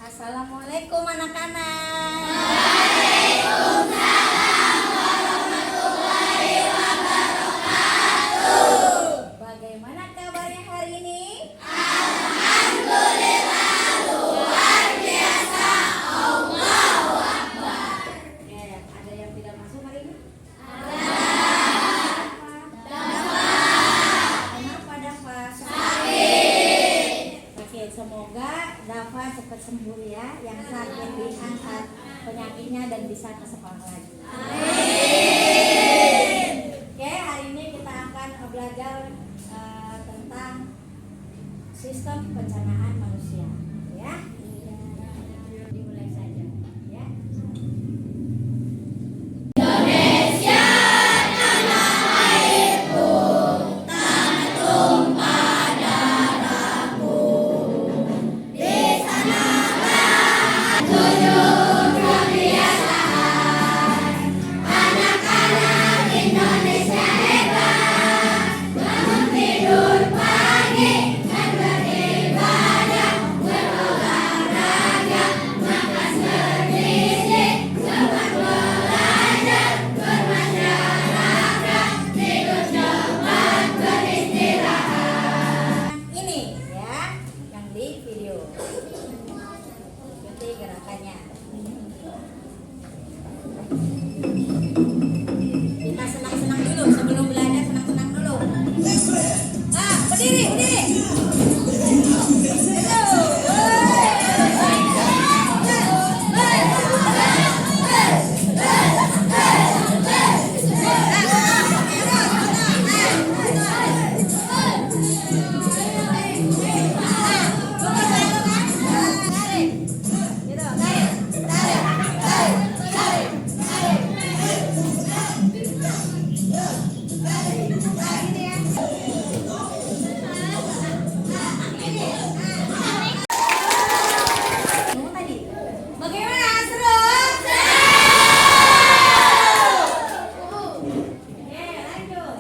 Assalamualaikum anak-anak. Waalaikumsalam warahmatullahi wabarakatuh. Bagaimana kabarnya hari ini? Alhamdulillah luar biasa. Allahu Akbar. Ada yang tidak masuk hari ini? Kenapa Dafa? Sakit. Semoga Dafa cepat sembuh ya. Yang sakit diangkat penyakitnya dan bisa ke sekolah lagi. Amin. Oke, hari ini kita akan belajar tentang sistem pencernaan manusia, ya. Dimulai saja, ya. Indonesia tanah airku, tanah tumpah darahku. Di sanalah tujuh kebiasaan. Anak-anak Indonesia hebat, bangun tidur pagi dan beribadah, berolahraga, makan bergizi, semangat belajar, bermasyarakat, tidur cepat, beristirahat. Ini ya, yang di video. Ikuti gerakannya. Kita senang-senang dulu sebelum belajar, senang-senang dulu. Berdiri, berdiri. Bagaimana, seru? Oke, lanjut.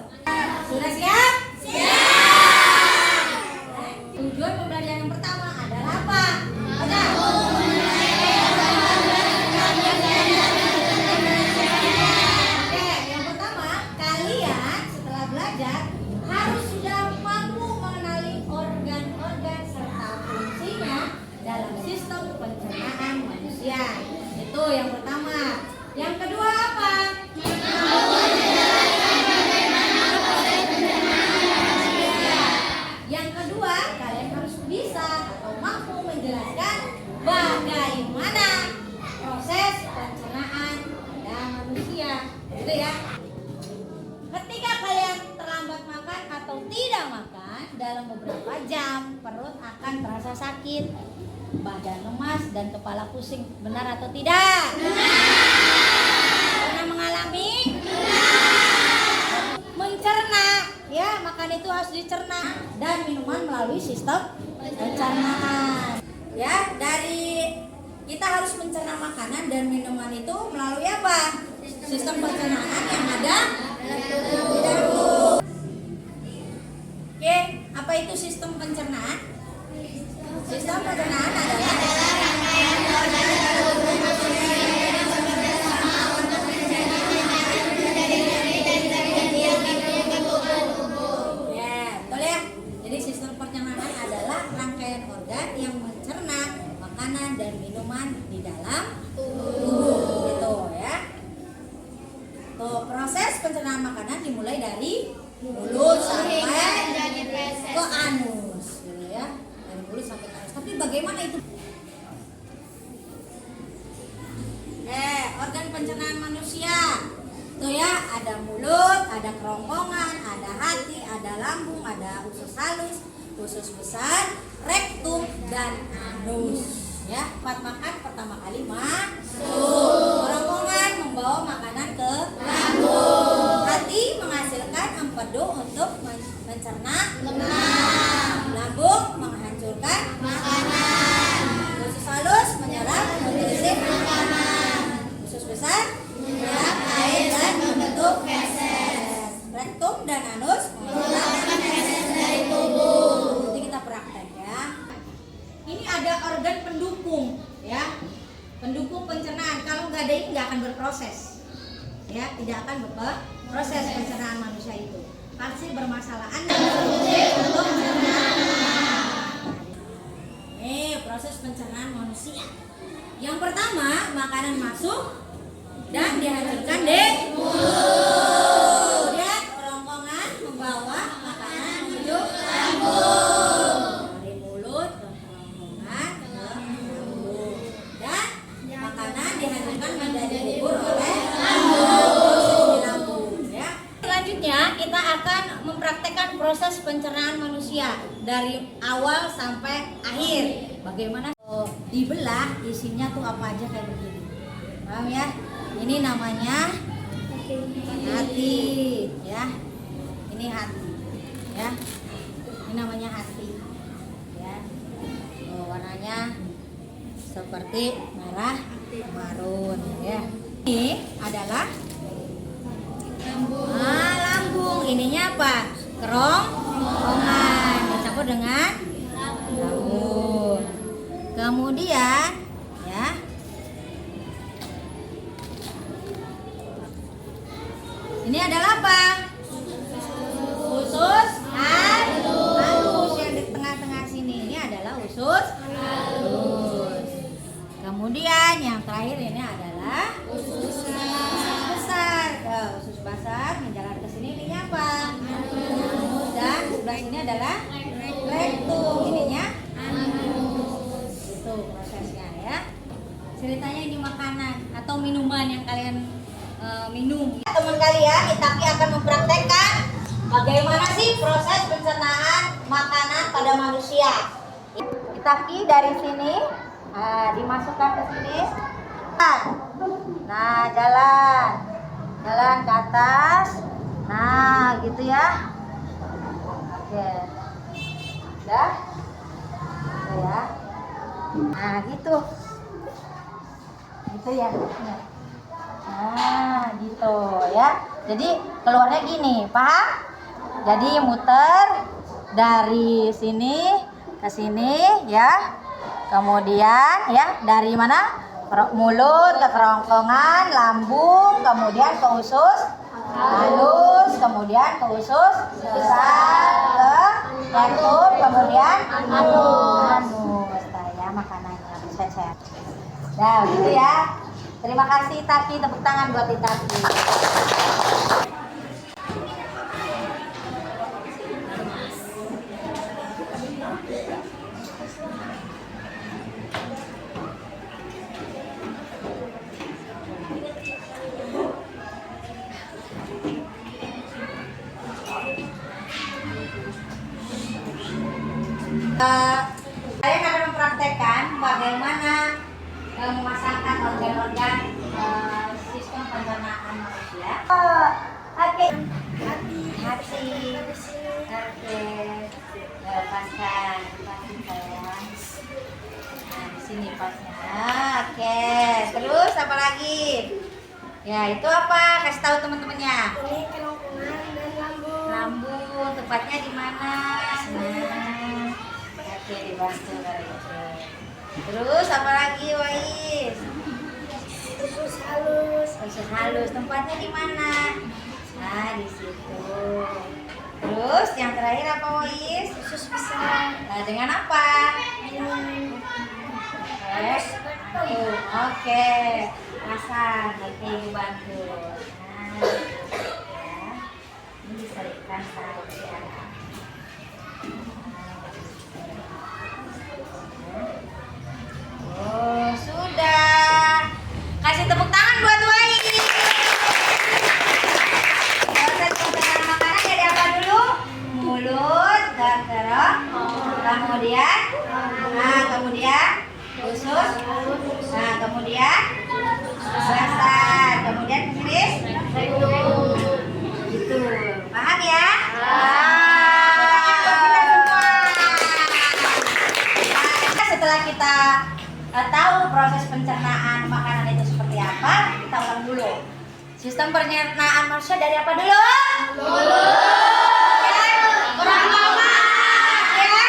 Sudah siap? Siap. Tujuan pembelajaran yang pertama adalah apa? Oke, yang pertama, kalian setelah belajar harus sudah mampu mengenali organ-organ serta fungsinya dalam sistem pencernaan manusia. Itu yang pertama. Yang kedua apa? Yang kedua, kalian harus bisa atau mampu menjelaskan bagaimana proses pencernaan pada manusia. Gitu ya. Ketika kalian terlambat makan atau tidak makan dalam beberapa jam, perut akan terasa sakit, badan lemas dan kepala pusing. Benar atau tidak? Pernah mengalami? Mencerna, ya, makan itu harus dicerna dan minuman melalui sistem pencernaan. Ya, dari kita harus mencerna makanan dan minuman itu melalui apa? Sistem pencernaan yang ada di dalam tubuh. Oke, apa itu sistem pencernaan? Sistem pencernaan adalah ya, betul ya. Jadi sistem pencernaan adalah rangkaian organ yang mencerna makanan dan minuman di dalam tubuh, gitu ya. Tuh, proses pencernaan makanan dimulai dari mulut sampai ke anus, gitu ya. Dari mulut sampai ke anus. Tapi bagaimana itu? Organ pencernaan manusia. Tuh ya, ada mulut, ada kerongkongan, ada hati, ada lambung, ada usus halus, usus besar, rektum, dan anus. Ya, tempat makan pertama kali masuk. Kerongkongan membawa makanan ke lambung. Hati menghasilkan empedu untuk mencerna lemak. Lambung menghancurkan makanan. Usus halus menyerap nutrisi makanan. Usus besar menyerap air dan membentuk feses. Rektum dan anus mengeluarkan feses dari tubuh. Nanti kita praktek ya. Ini ada organ pendukung ya, pendukung pencernaan. Kalau nggak ada ini nggak akan berproses ya, tidak akan berproses pencernaan manusia itu. Pasti bermasalahan untuk pencernaan. Proses pencernaan manusia. Yang pertama, makanan masuk dan dihancurkan di mulut. Ya, kerongkongan membawa makanan menuju lambung. Dari mulut ke kerongkongan ke lambung. Dan makanan dihancurkan menjadi bubur oleh proses di lambung. Ya. Selanjutnya kita akan mempraktekkan proses pencernaan manusia dari awal sampai akhir. Bagaimana dibelah isinya tuh apa aja kayak begini. Paham ya? Ini namanya hati ya. Ini hati ya. Ini namanya hati ya. Warnanya seperti merah marun ya. Ini adalah lambung. Ininya apa? Kerongkongan dicampur dengan lambung. Kemudian ya, ini adalah apa? Usus halus yang di tengah-tengah sini. Ini adalah usus halus. Kemudian yang terakhir ini adalah usus besar. Usus besar menjalar ke sini. Ininya apa? Dan sebelah ini adalah rektum. Ininya itu prosesnya ya. Ceritanya ini makanan atau minuman yang kalian minum. Teman kalian, Itaki akan mempraktekkan bagaimana sih proses pencernaan makanan pada manusia. Itaki dari sini dimasukkan ke sini. Nah, jalan ke atas. Nah, gitu ya. Oke. Udah? Gitu ya. Nah, gitu. Gitu ya. Nah, gitu ya. Jadi keluarnya gini, paham? Jadi muter dari sini ke sini ya. Kemudian ya, dari mana? Mulut ke kerongkongan, lambung, kemudian ke usus halus, kemudian ke usus besar, ke rektum, kemudian anus. Nah, ya makanannya sehat. Nah, gitu ya. Terima kasih Itaki, tepuk tangan buat Itaki. Kalian akan mempraktekkan bagaimana memasangkan organ-organ sistem pencernaan manusia. Oke. Hati. Oke. Lepaskan sayang. Nah, di sini pasnya. Oke. Terus apa lagi? Ya, itu apa? Kasih tahu teman-temannya. Ini kerongkongan dan lambung. Lambung, tepatnya di mana? Nah, oke, dibantu dari itu. Terus apa lagi, Wais? Usus halus. Usus halus, tempatnya di mana? Nah, di situ. Terus yang terakhir apa, Wais? Usus besar. Nah, dengan apa? Oke, pasang. Oke, ibu bantu. Nah, ya. Ini diserikan saja. Oh, sudah. Kasih tepuk tangan buat Wai. Proses pencernaan makanan dari apa dulu? Mulut, dan kemudian setelah kita tahu proses pencernaan makanan itu seperti apa, kita ulang dulu. Sistem pencernaan manusia dari apa dulu? Dulu. Pertama, ya.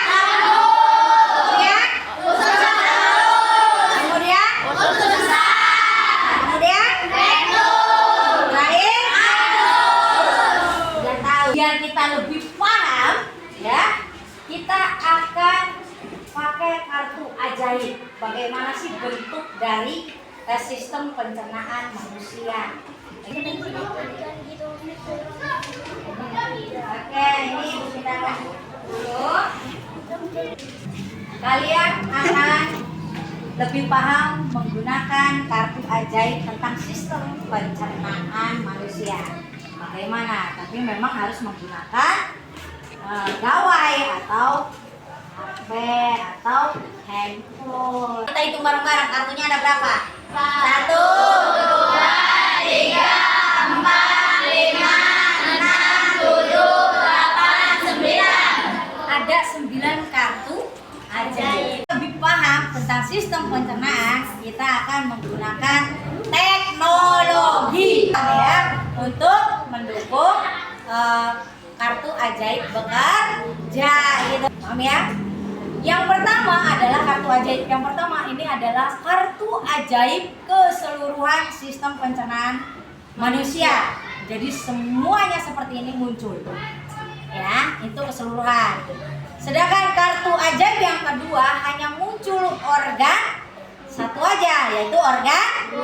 Kemudian usus halus. Kemudian usus besar. Kemudian rektum. Terakhir anus. Sudah tahu. Biar kita lebih paham, ya, kita akan pakai kartu ajaib. Bagaimana sih bentuk dari sistem pencernaan manusia? Oke, ini Ibu kita kasih dulu. Kalian akan lebih paham menggunakan kartu ajaib tentang sistem pencernaan manusia. Bagaimana? Tapi memang harus menggunakan gawai atau HP atau handphone. Kita hitung bareng-bareng, kartunya ada berapa? 1, 2, 3, 4, 5, 6, 7, 8, 9. Ada 9 kartu ajaib. Lebih paham tentang sistem pencernaan, kita akan menggunakan teknologi ya untuk mendukung kartu ajaib bekerja gitu. Paham ya? Yang pertama adalah kartu ajaib. Yang pertama ini adalah kartu ajaib keseluruhan sistem pencernaan manusia. Jadi semuanya seperti ini muncul. Ya, itu keseluruhan. Sedangkan kartu ajaib yang kedua hanya muncul organ satu aja, yaitu organ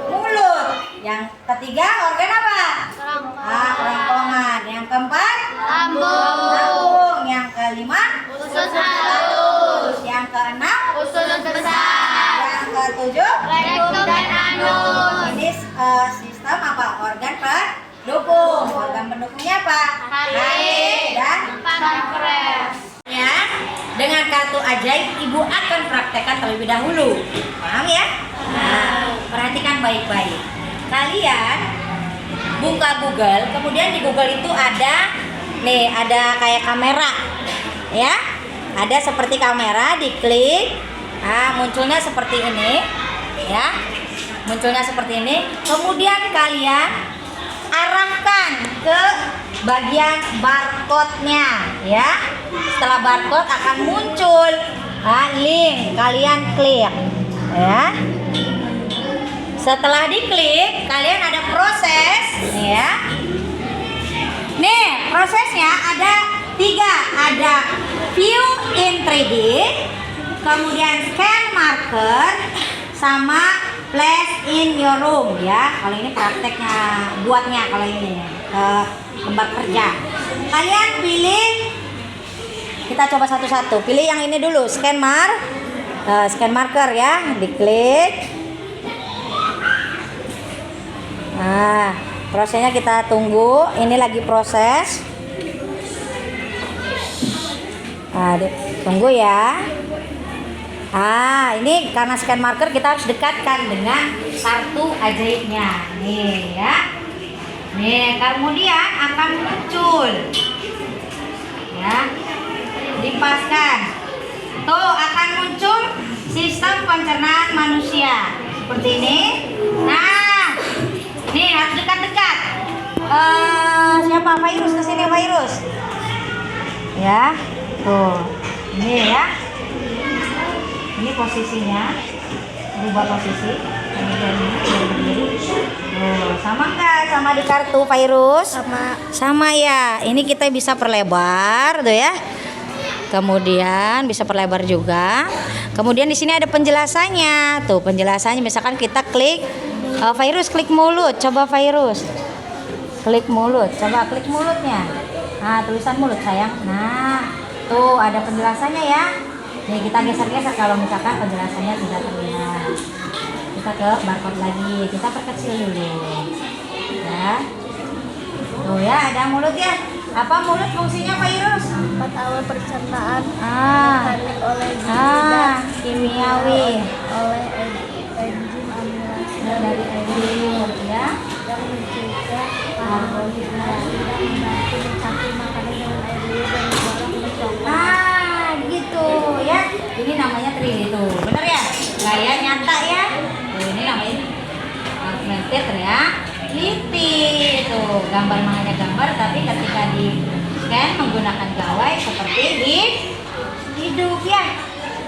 mulut. Yang ketiga organ apa? Kerongkongan. Yang keempat lambung. Yang kelima usus halus. Yang keenam usus besar. Yang ketujuh rektum dan anus. Ini sistem apa? Organ pendukung. Organ pendukungnya apa? Hati dan pankreas. Ya, dengan kartu ajaib Ibu akan praktekkan terlebih dahulu. Paham ya? Nah, perhatikan baik-baik. Kalian buka Google, kemudian di Google itu ada kayak kamera. Ya. Ada seperti kamera, diklik. Nah, munculnya seperti ini. Ya. Munculnya seperti ini. Kemudian kalian arahkan ke bagian barcode-nya, ya. Setelah barcode akan muncul link, kalian klik, ya. Setelah diklik, kalian ada proses, ya. Nih, prosesnya ada 3, ada view in 3D, kemudian scan marker, sama place in your room, ya. Kalau ini prakteknya, buatnya kalau ini tempat kerja. Kalian pilih, kita coba satu-satu. Pilih yang ini dulu, scan marker ya, diklik. Nah, prosesnya kita tunggu. Ini lagi proses. Tunggu ya. Ini karena scan marker kita harus dekatkan dengan kartu ajaibnya. Nih ya. Nih, kemudian akan muncul. Ya. Dipaskan. Tuh akan muncul sistem pencernaan manusia. Seperti ini. Nah, nih harus dekat-dekat. Siapa? Virus, kesini virus. Ya. Tuh. Ini ya. Ini posisinya, berubah posisi. Kemudian ini berdiri. Sama nggak sama di kartu virus? Sama ya. Ini kita bisa perlebar, tuh ya. Kemudian bisa perlebar juga. Kemudian di sini ada penjelasannya. Tuh penjelasannya. Misalkan kita klik virus, klik mulut. Coba virus. Klik mulut. Coba klik mulutnya. Nah, tulisan mulut sayang. Nah, tuh ada penjelasannya ya. Nih kita geser-geser kalau misalkan penjelasannya tidak terlihat. Kita ke barcode lagi. Kita perkecil dulu. Ya. Tuh ya, ada mulut ya. Apa mulut fungsinya virus? Awal pencernaan oleh kimiawi oleh enzim amilase dari enzim ya. yang mencegah karbohidrat dan membantu mencapai makanan dengan air liur dan dibuang ke Gitu ya. Ini namanya 3D itu. gaya nyata ya. Ini namanya augmented reality. Tuh, gambar hanya gambar, tapi ketika di scan menggunakan gawai seperti hidup ya.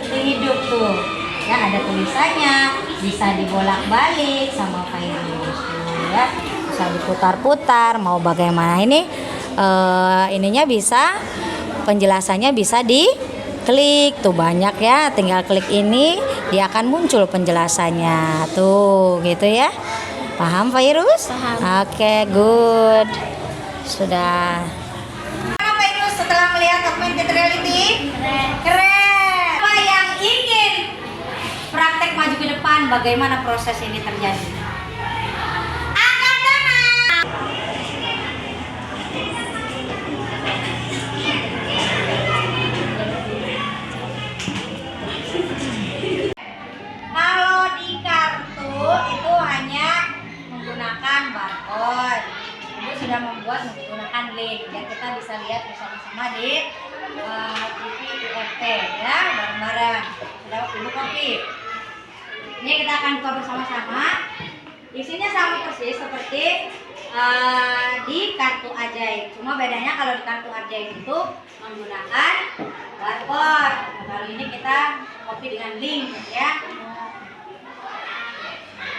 Itu hidup tuh. Ya, ada tulisannya, bisa dibolak-balik sama virus ya. Bisa diputar-putar, mau bagaimana ini ininya bisa, penjelasannya bisa diklik tuh, banyak ya, tinggal klik ini dia akan muncul penjelasannya tuh gitu ya. Paham virus? Paham. Oke, good. Sudah. Apa virus setelah melihat augmented reality? Keren. Apa yang ingin praktek maju ke depan, bagaimana proses ini terjadi? Kalau di kartu itu hanya menggunakan barcode. Ibu sudah membuat menggunakan link dan kita bisa lihat bersama-sama di TV UFT ya, bareng-bareng. Sudah Ibu copy. Ini kita akan buka bersama-sama. Isinya sama persis seperti di kartu ajaib. Cuma bedanya kalau di kartu ajaib itu menggunakan barcode. Nah, kalau ini kita copy dengan link ya.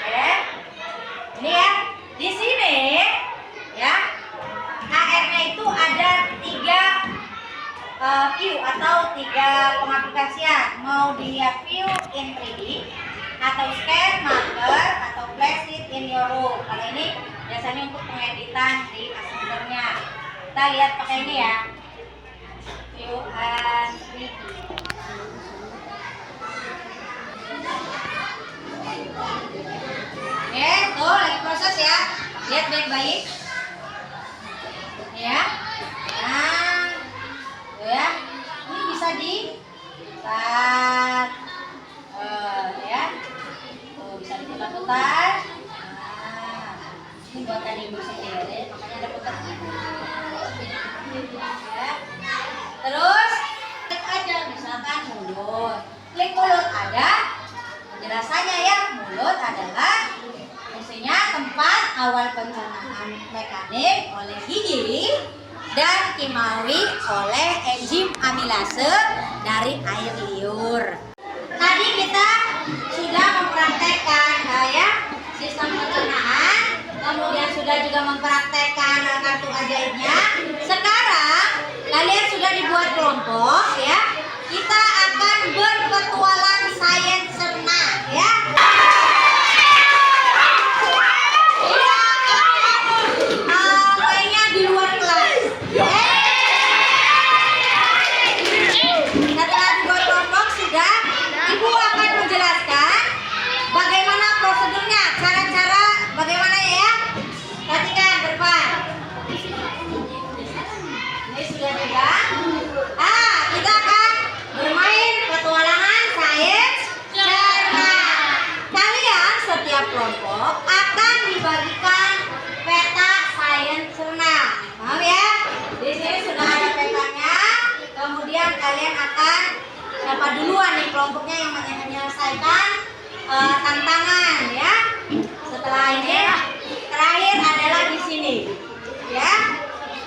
Oke. Ini ya. Di sini ya. AR-nya itu ada 3 view atau 3 pengaplikasian. Mau dia view in 3D atau scan, marker, atau place it in your room. Kalau ini biasanya untuk pengeditan di assemblernya. Kita lihat pakai ini ya. View and 3D. Oke, tuh lagi proses ya. Lihat baik-baik. Ya. Nah, tuh ya. Ini bisa di ya. Tuh bisa diputar-putar. Nah, ini buatan ibu sendiri, makanya ada putarnya. Ya. Terus klik aja, misalkan mulut. Klik mulut ada penjelasannya ya. Mulut adalah fungsinya tempat awal pencernaan mekanik oleh gigi dan kimawi oleh enzim amilase dari air liur. Tadi kita sudah mempraktekkan ya sistem pencernaan, kemudian sudah juga mempraktekkan kartu ajaibnya. Sekarang kalian sudah dibuat kelompok ya. Kita akan berpetualang sains serna ya. Mainnya di luar kelas. Setelah dibuat kelompok sudah, Ibu akan menjelaskan bagaimana prosedurnya, cara-cara bagaimana ya. Perhatikan depan. Ini sudah juga. Kita akan bermain petualangan sains cerna. Kalian setiap kelompok akan dibagikan peta sains cerna. Paham ya? Di sini sudah ada petanya. Kemudian kalian akan siapa duluan nih kelompoknya yang menyelesaikan tantangan ya. Setelah ini terakhir adalah di sini ya.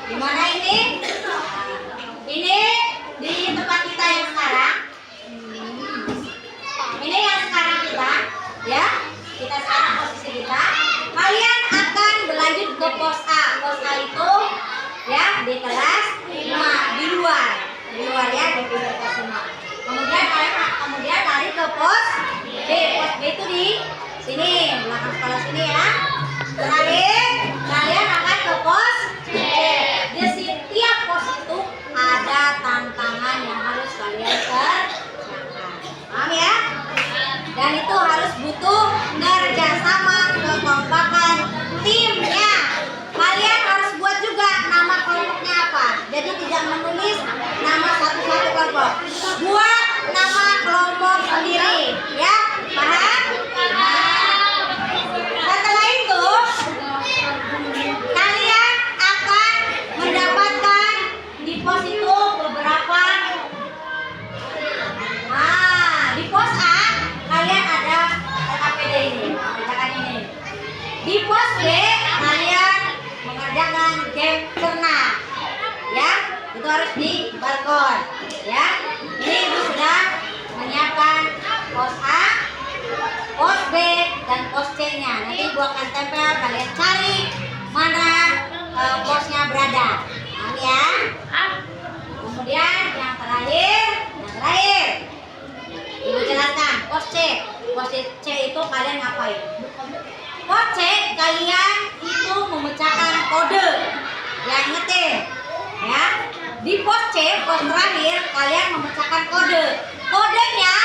Di mana ini? Ini di tempat kita yang sekarang. Ini yang sekarang kita ya. Kita sekarang posisi kita. Kalian akan berlanjut ke pos A. Pos A itu ya di kelas 5 di luar ya, di kelas 5. Kemudian lari ke pos B. Pos B itu di sini, belakang sekolah sini ya. Terakhir kalian akan ke pos C. Di setiap pos itu ada tantangan yang harus kalian kerjakan. Paham ya? Dan itu harus butuh kerjasama, kekompakan timnya. Kalian harus buat juga nama kelompoknya apa. Jadi tidak menulis nama satu-satu kelompok. Buat nama kelompok sendiri, ya, paham? Setelah itu kalian akan mendapatkan di pos itu beberapa. Di pos A kalian ada pos B kalian mengerjakan game cerna. Ya, itu harus di balkon. Ya, ini ibu sudah menyiapkan pos A, pos B, dan pos C-nya. Nanti ibu akan tempel, kalian cari mana posnya berada. Paham ya? Kemudian yang terakhir, ibu jelaskan pos C. Pos C itu kalian ngapain? Pos C kalian itu memecahkan kode. Yang ngetik, ya. Di pos C, pos terakhir kalian memecahkan kode. Kodenya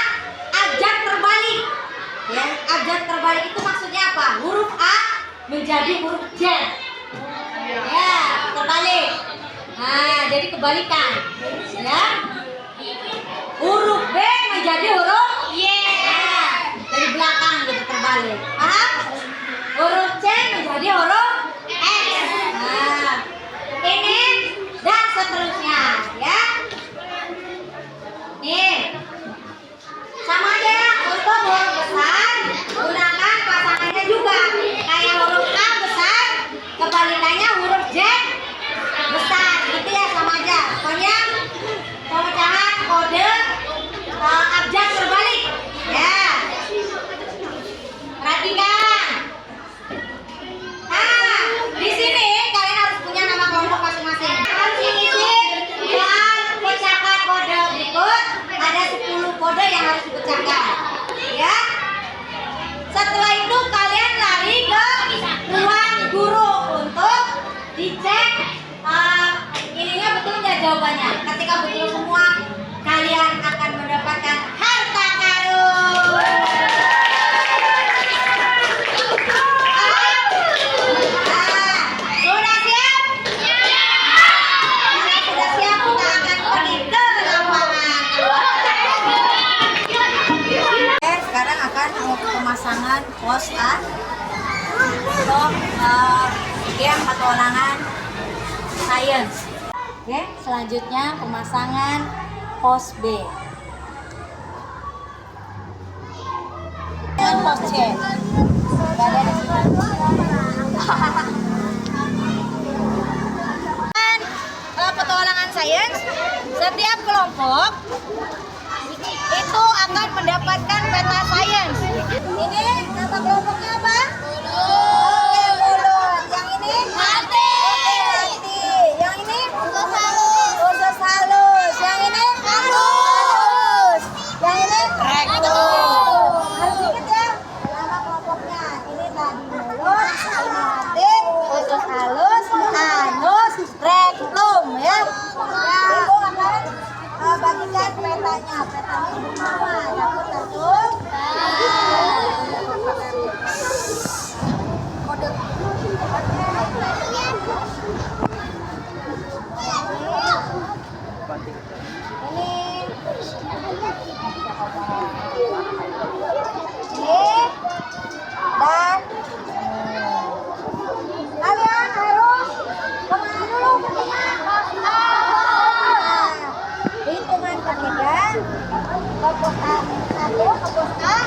abjad terbalik. Ya, abjad terbalik itu maksudnya apa? Huruf A menjadi huruf J. Ya, terbalik. Nah, jadi kebalikan. Ya. Huruf B menjadi huruf Y. Nah, dari belakang gitu terbalik. Paham? Huruf C menjadi huruf S. Nah, ini dan seterusnya, ya. Nih, sama aja untuk huruf besar gunakan pasangannya juga. Kayak huruf A besar, kebalikannya huruf J besar, gitu ya, sama aja. Pokoknya pemecahan kode abjad terbalik, ya. Perhatikan. Nah, di sini kalian harus punya nama kelompok masing-masing. Harus diisi dan pecahkan kode berikut. Ada 10 kode yang harus dipecahkan, ya. Setelah itu kalian lari ke ruang guru untuk dicek ininya betul nggak jawabannya. Ketika betul semua, kalian akan mendapatkan harta karun. Sudah siap? Karena sudah siap, kita akan pergi ke lapangan. Oke, sekarang akan pemasangan pos A untuk game petualangan Science. Oke, selanjutnya pemasangan pos B dan pos C. Gak ada di sini. Petualangan Science, setiap kelompok itu akan mendapatkan peta Science. Ini nama kelompoknya apa? Oke, mulut. Yang ini? Hati. Oke, hati. Yang ini? Usus halus. Yang ini? Halus. Yang ini? Rektum. Harus ingat ya nama kelompoknya. Ini tadi mulut, ini hati, usus halus, anus, rektum, ya. Ya, ibu akan bagikan petanya. Petanya ibu mama. Satu. Kode. Dan kalian harus kemana dulu perginya? Hitungan ketiga ke pos A1 ke pos A,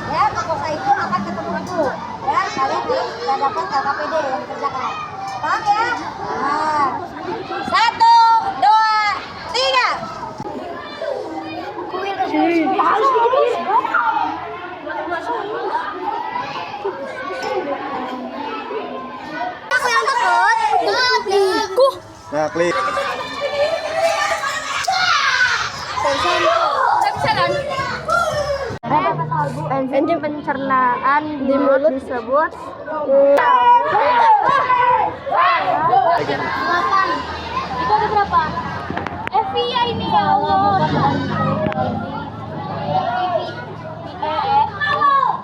ya, ke pos A itu akan ketemu ibu, ya. Kalian harus sudah dapat LKPD yang dikerjakan. Paham ya? Nah, 1, 2, 3. Nah, klik. Enzim pencernaan di mulut disebut Itu ada berapa? Evia ini ya Allah.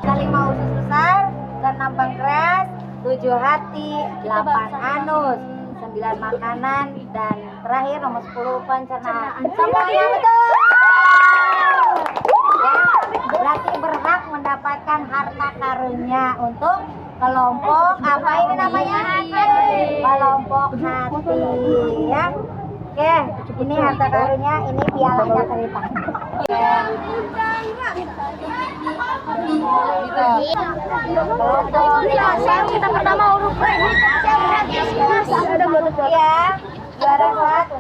Ada 5 usus besar, 6 pankreas, 7 hati, 8 anus, 9 makanan, dan terakhir nomor 10 pencernaan. Semuanya betul. Ya, berarti berhak mendapatkan harta karunnya untuk kelompok apa ini namanya? Kelompok hati, ya. Oke, ini harta karunnya, ini pialanya cerita. Gitu. Kita pertama huruf P. Ada Bluetooth ya. Juara 1.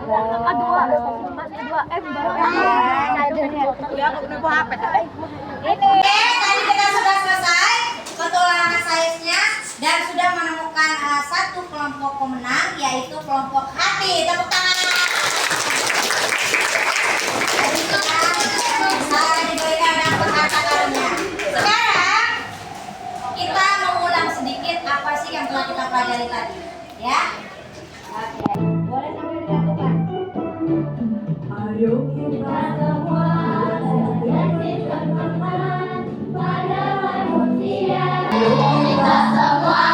Dua F Oke, tadi kita sudah selesai petualangan sainsnya dan sudah menemukan satu kelompok pemenang, yaitu kelompok hati. Tepuk tangan. Jadi kita bisa diberikan dapat harta karunnya. Sekarang kita mengulang sedikit apa sih yang telah kita pelajari tadi, ya? Oke, boleh sambil dilakukan. Ayo kita semua yakin bermanfaat pada manusia. Ayo kita semua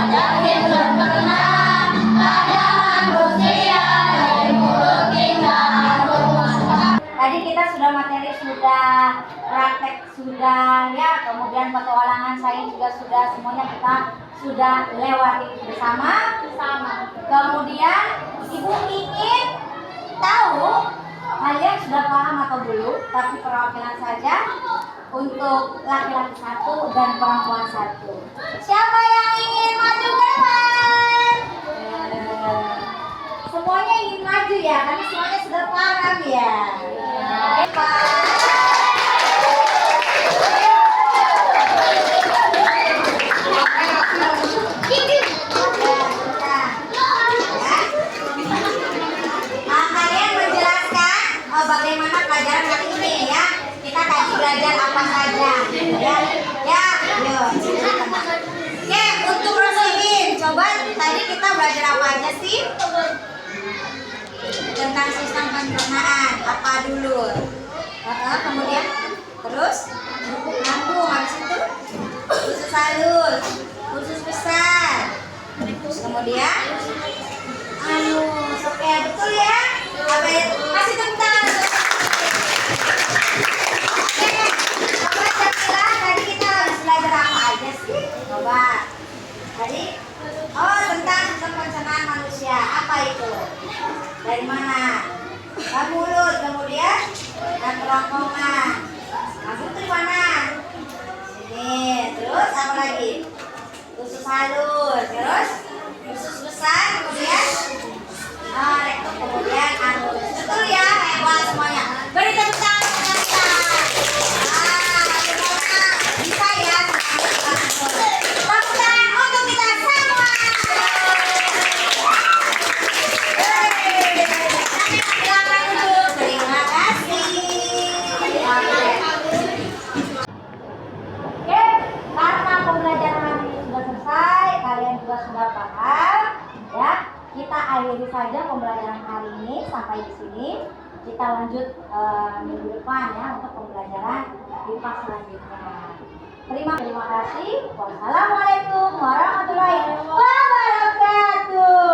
yakin bermanfaat pada manusia dari mulut hingga hati. Tadi kita sudah materi, sudah praktek, sudah ya, kemudian petualangan sains juga sudah, semuanya kita sudah lewati bersama. Kemudian Ibu ingin tahu kalian sudah paham atau belum, tapi perwakilan saja untuk laki-laki 1 dan perempuan 1. Siapa yang ingin maju ke depan? Semuanya ingin maju ya, karena semuanya sudah paham ya. Kalian menjelaskan bagaimana pelajaran hari ini ya. Kita tadi belajar apa saja ya. Yuk. Oke, untuk Roslin, coba tadi kita belajar apa aja sih? Tentang sistem pencernaan. Apa dulu? Kemudian terus lambung, habis itu usus halus, usus besar. Kemudian anus. Oke, betul ya? Apa ya? Kasih tepuk tangan. Oke, coba Jamila, tadi kita harus belajar apa aja sih? Coba. Tadi tentang sistem pencernaan manusia. Apa itu? Dari mana? Mulut, kemudian dan kerongkongan. Lambung itu di mana? Sini. Terus apa lagi? Usus halus. Terus usus besar, kemudian rektum, kemudian anus. Betul ya? Hebat semuanya. Beri tepuk tangan untuk kita. Semoga bisa ya. Tepuk tangan untuk kita semua. Silakan duduk. Terima kasih. Oke, karena pembelajaran hari ini sudah selesai, kalian juga sudah paham, ya. Kita akhiri saja pembelajaran hari ini sampai di sini. Kita lanjut minggu depan ya untuk pembelajaran IPA selanjutnya. Terima kasih. Wassalamualaikum warahmatullahi wabarakatuh.